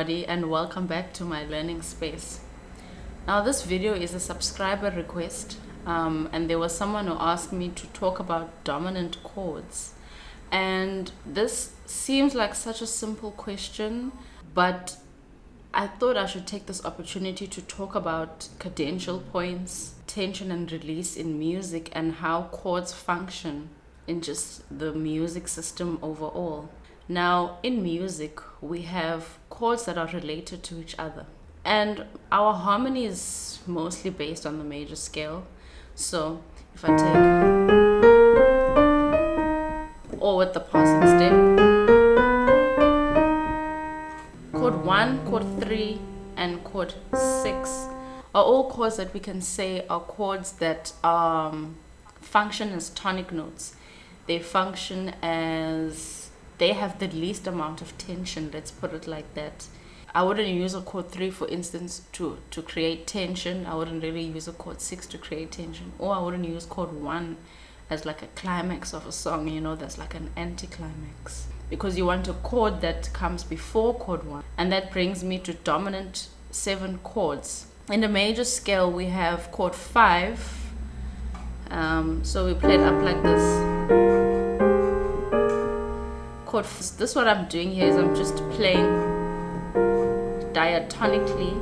everybody, and welcome back to my learning space. Now this video is a subscriber request, and there was someone who asked me to talk about dominant chords, and this seems like such a simple question, but I thought I should take this opportunity to talk about cadential points, tension and release in music, and how chords function in just the music system overall. Now, in music, we have chords that are related to each other. And our harmony is mostly based on the major scale. So, if I take, or with the passing step, chord 1, chord 3, and chord 6 are all chords that we can say are chords that function as tonic notes. They function as, they have the least amount of tension, let's put it like that. I wouldn't use a chord 3, for instance, to create tension. I wouldn't really use a chord 6 to create tension. Or I wouldn't use chord 1 as like a climax of a song, you know, that's like an anticlimax. Because you want a chord that comes before chord 1. And that brings me to dominant 7 chords. In the major scale, we have chord 5. So we play it up like this. Chord, this what I'm doing here is I'm just playing diatonically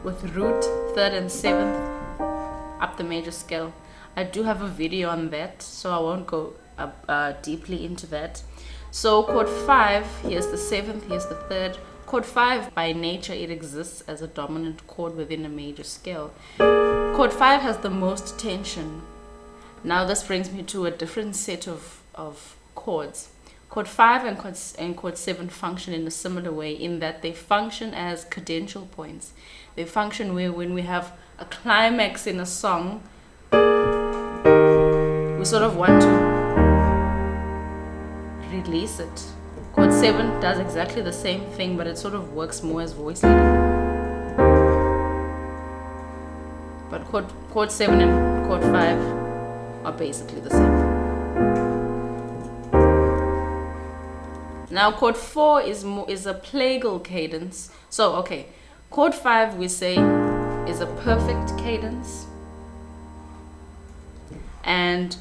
with root, 3rd and 7th up the major scale. I do have a video on that, so I won't go deeply into that. So chord 5, here's the 7th, here's the 3rd. Chord 5, by nature, it exists as a dominant chord within a major scale. Chord 5 has the most tension. Now this brings me to a different set of chords. Chord 5 and chord 7 function in a similar way, in that they function as cadential points. They function where when we have a climax in a song, we sort of want to release it. Chord 7 does exactly the same thing, but it sort of works more as voice leading. But chord 7 and chord 5 are basically the same. Now chord 4 is a plagal cadence. So okay, chord 5 we say is a perfect cadence, and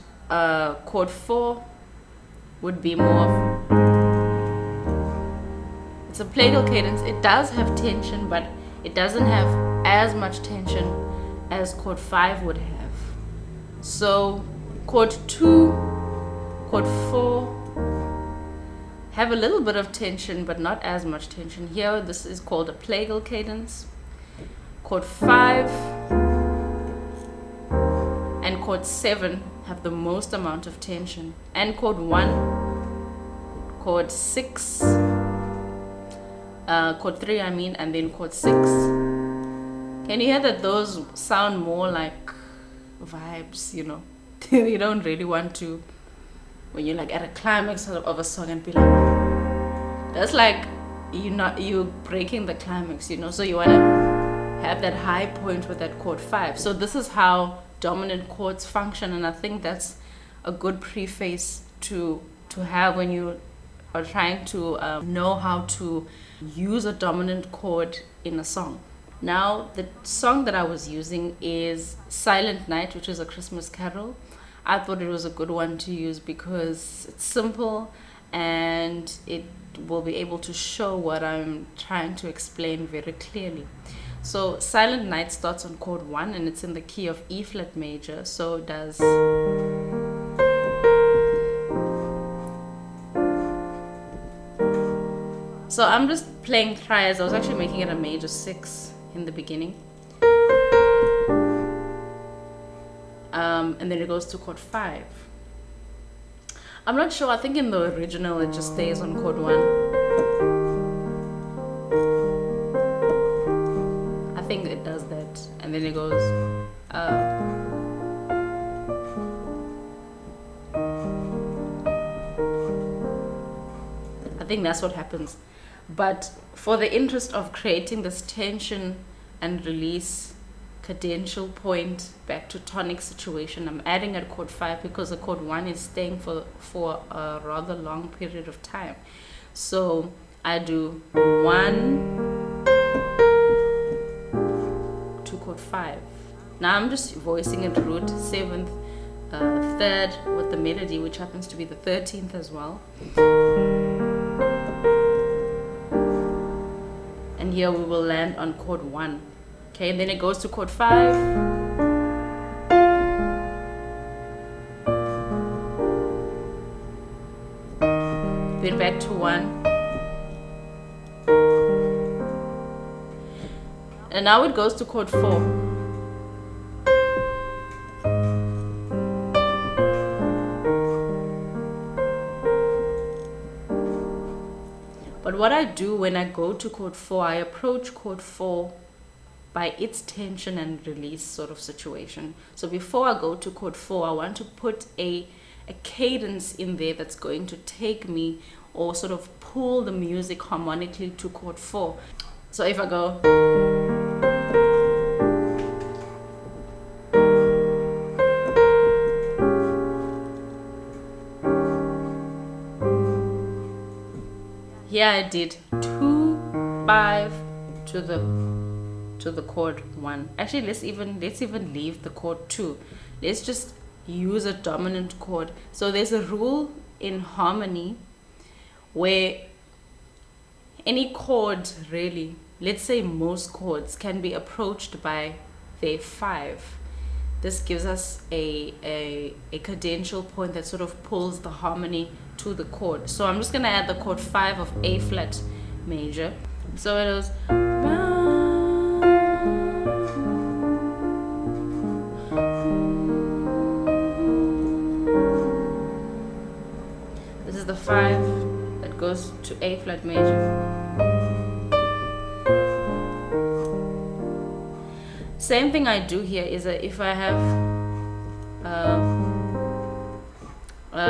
chord 4 would be more of, it's a plagal cadence. It does have tension, but it doesn't have as much tension as chord 5 would have. So chord 2, chord 4 have a little bit of tension, but not as much tension. Here, this is called a plagal cadence. Chord 5 and chord 7 have the most amount of tension. And chord 1, chord 6, chord 3 I mean, and then chord 6. Can you hear that those sound more like vibes, you know? You don't really want to, when you're like at a climax of a song and be like, that's like you breaking the climax, you know. So you want to have that high point with that chord 5. So this is how dominant chords function, and I think that's a good preface to have when you are trying to know how to use a dominant chord in a song. Now the song that I was using is Silent Night, which is a Christmas carol. I thought it was a good one to use because it's simple and it will be able to show what I'm trying to explain very clearly. So Silent Night starts on chord 1 and it's in the key of E flat major. So it does. So I'm just playing triads. I was actually making it a major 6 in the beginning. And then it goes to chord 5. I'm not sure, I think in the original it just stays on chord 1. I think it does that. And then it goes I think that's what happens. But for the interest of creating this tension and release cadential point back to tonic situation, I'm adding at chord 5 because the chord 1 is staying for a rather long period of time. So I do 1 to chord 5. Now I'm just voicing it root 7th, 3rd with the melody, which happens to be the 13th as well. And here we will land on chord 1. Okay, and then it goes to chord 5. Then back to 1. And now it goes to chord 4. But what I do when I go to chord 4, I approach chord 4 by its tension and release sort of situation. So before I go to chord 4, I want to put a cadence in there that's going to take me or sort of pull the music harmonically to chord 4. So if I go, here I did 2, 5 to the chord 1. Actually, let's even leave the chord 2. Let's just use a dominant chord. So there's a rule in harmony where any chord, really, let's say most chords, can be approached by their 5. This gives us a cadential point that sort of pulls the harmony to the chord. So I'm just going to add the chord 5 of A flat major. So it goes, this is the 5 that goes to A flat major. Same thing I do here is that if I have I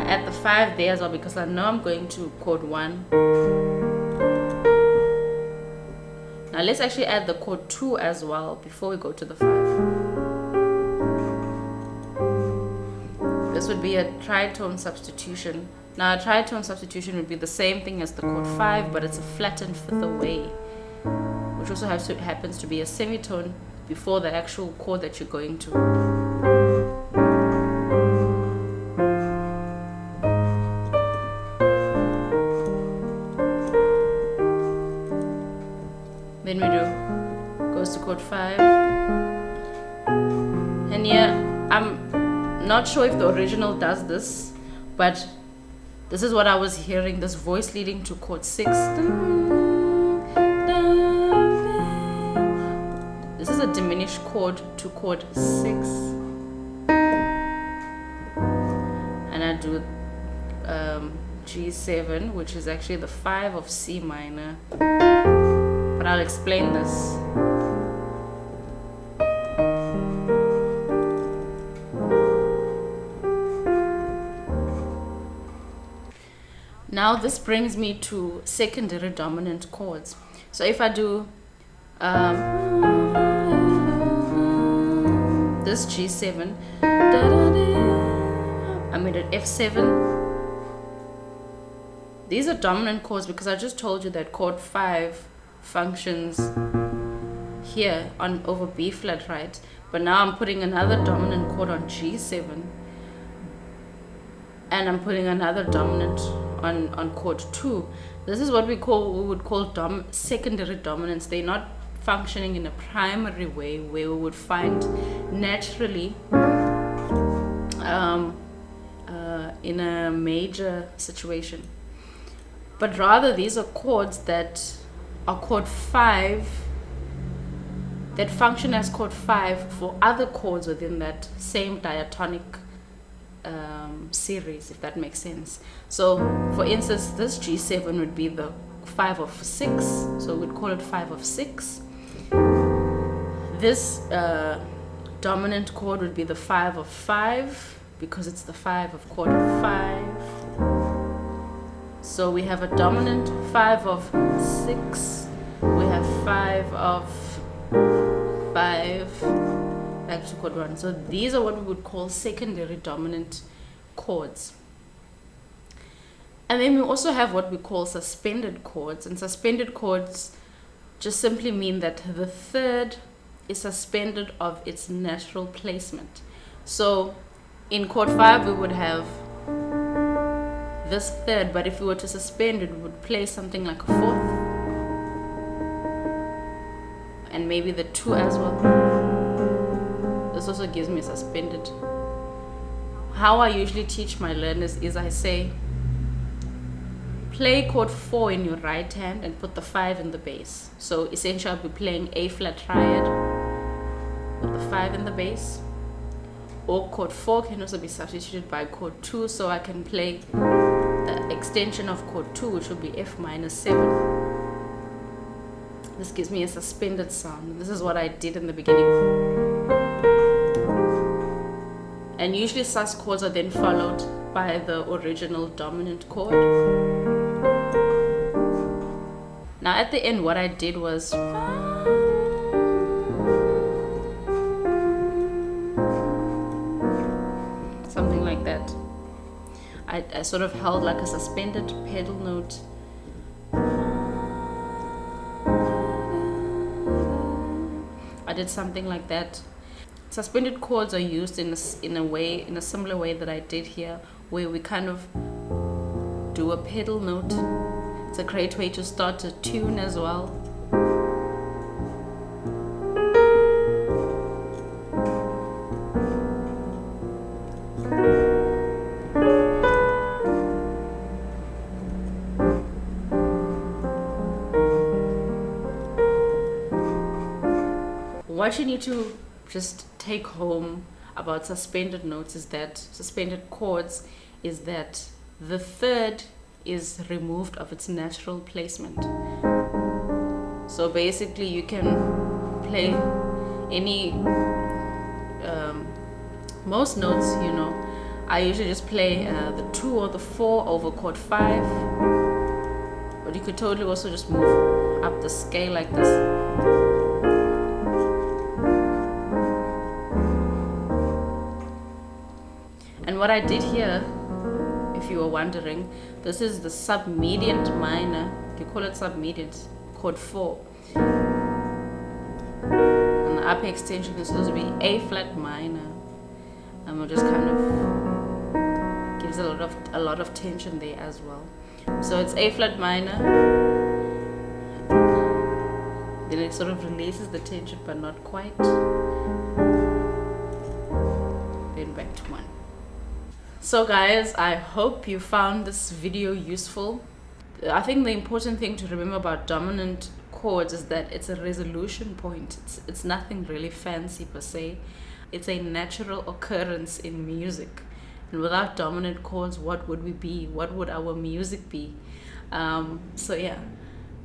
add the 5 there as well, because I know I'm going to chord 1. Now let's actually add the chord 2 as well before we go to the 5. This would be a tritone substitution. Now a tritone substitution would be the same thing as the chord 5, but it's a flattened 5th away, which also happens to be a semitone before the actual chord that you're going to. Then we do, goes to chord 5. And here, I'm not sure if the original does this, but this is what I was hearing, this voice leading to chord 6. This is a diminished chord to chord 6. And I do G7, which is actually the 5 of C minor. But I'll explain this. Now this brings me to secondary dominant chords. So if I do this G7, I'm at F7. These are dominant chords because I just told you that chord 5 functions here on over B flat, right? But now I'm putting another dominant chord on G7, and I'm putting another dominant on chord 2. This is what we would call secondary dominance. They're not functioning in a primary way where we would find naturally in a major situation, but rather these are chords that are chord 5 that function as chord 5 for other chords within that same diatonic series, if that makes sense. So for instance, this G7 would be the 5 of 6, so we'd call it 5 of 6. This dominant chord would be the 5 of 5 because it's the 5 of chord 5. So we have a dominant 5 of 6, we have 5 of 5, back to chord 1. So these are what we would call secondary dominant chords. And then we also have what we call suspended chords, and suspended chords just simply mean that the third is suspended of its natural placement. So in chord 5 we would have this third, but if we were to suspend it, we would play something like a 4th, and maybe the 2 as well. This also gives me a suspended. How I usually teach my learners is I say, play chord 4 in your right hand and put the 5 in the bass. So essentially I'll be playing A flat triad with the 5 in the bass. Or chord 4 can also be substituted by chord 2, so I can play the extension of chord 2, which will be F minor 7. This gives me a suspended sound. This is what I did in the beginning. And usually sus chords are then followed by the original dominant chord. Now at the end what I did was something like that. I sort of held like a suspended pedal note. I did something like that. Suspended chords are used in a similar way that I did here, where we kind of do a pedal note. It's a great way to start a tune as well. What you need to just take home about suspended notes is that suspended chords is that the third is removed of its natural placement. So basically you can play any most notes, you know. I usually just play the 2 or the 4 over chord 5, but you could totally also just move up the scale like this. And what I did here, if you were wondering, this is the submediant minor. You call it submediant, chord 4. And the upper extension is supposed to be A flat minor. And we'll just kind of gives a lot of tension there as well. So it's A flat minor. Then it sort of releases the tension, but not quite. Then back to 1. So guys, I hope you found this video useful. I think the important thing to remember about dominant chords is that it's a resolution point. It's nothing really fancy per se. It's a natural occurrence in music. And without dominant chords, what would we be? What would our music be? So yeah,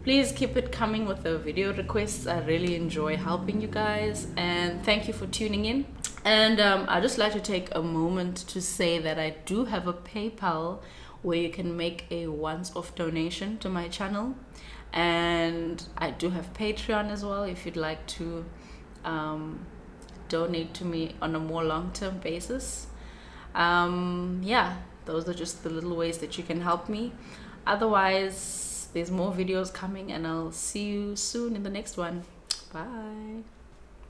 please keep it coming with the video requests. I really enjoy helping you guys, and thank you for tuning in. And I'd just like to take a moment to say that I do have a PayPal where you can make a once-off donation to my channel. And I do have Patreon as well if you'd like to donate to me on a more long-term basis. Yeah, those are just the little ways that you can help me. Otherwise, there's more videos coming, and I'll see you soon in the next one. Bye.